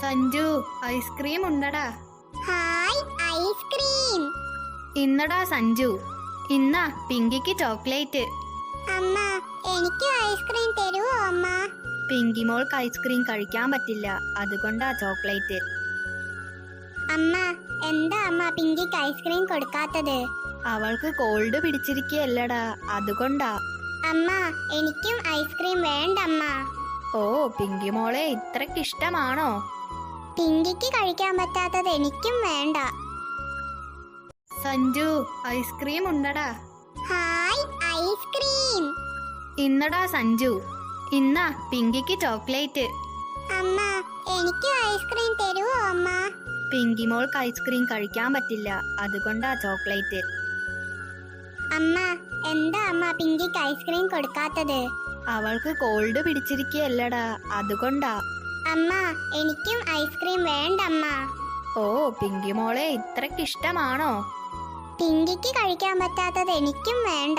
Sanju, ice cream ഉണ്ടടാ. Hi, ice cream. ഇന്നടാ സഞ്ജു, ഇന്നാ പിങ്കിക്ക് ചോക്ലേറ്റ്. അമ്മ, എനിക്ക് ഐസ്ക്രീം തരുവോ അമ്മ? പിങ്കി മോൾക്ക് ഐസ്ക്രീം കഴിക്കാൻ പറ്റില്ല, അതുകൊണ്ടാ ചോക്ലേറ്റ്. അമ്മ, എന്താ അമ്മ പിങ്കിക്ക് ഐസ്ക്രീം കൊടുക്കാത്തത്? അവൾക്ക് കോൾഡ് പിടിച്ചിരിക്കുകയല്ലടാ, അതുകൊണ്ടാ. അമ്മ, എനിക്കും ഐസ്ക്രീം വേണ്ടമ്മ. ഓ, പിങ്കി മോളെ ഇത്രക്ക് ഇഷ്ടമാണോ? പിങ്കിക്ക് കഴിക്കാൻ പറ്റാത്തത് എനിക്കും വേണ്ട. സഞ്ജു, ഐസ്ക്രീം ഉണ്ടടാ. Hi, ice cream. ഇന്നടാ സഞ്ജു, ഇന്നാ പിങ്കിക്ക് ചോക്ലേറ്റ്. അമ്മ, എനിക്ക് ഐസ്ക്രീം തരുവോ അമ്മ? പിങ്കി മോൾക്ക് ഐസ്ക്രീം കഴിക്കാൻ പറ്റില്ല, അതുകൊണ്ടാ ചോക്ലേറ്റ്. അമ്മ, എന്താ അമ്മ പിങ്കിക്ക് ഐസ്ക്രീം കൊടുക്കാത്തത്? അവൾക്ക് കോൾഡ് പിടിച്ചിരിക്കുകയല്ലടാ, അതുകൊണ്ടാ. അമ്മ, എനിക്കും ഐസ്ക്രീം വേണ്ടമ്മ. ഓ, പിങ്കി മോളെ ഇത്രക്ക് ഇഷ്ടമാണോ? പിങ്കിക്ക് കഴിക്കാൻ പറ്റാത്തത് എനിക്കും വേണ്ട.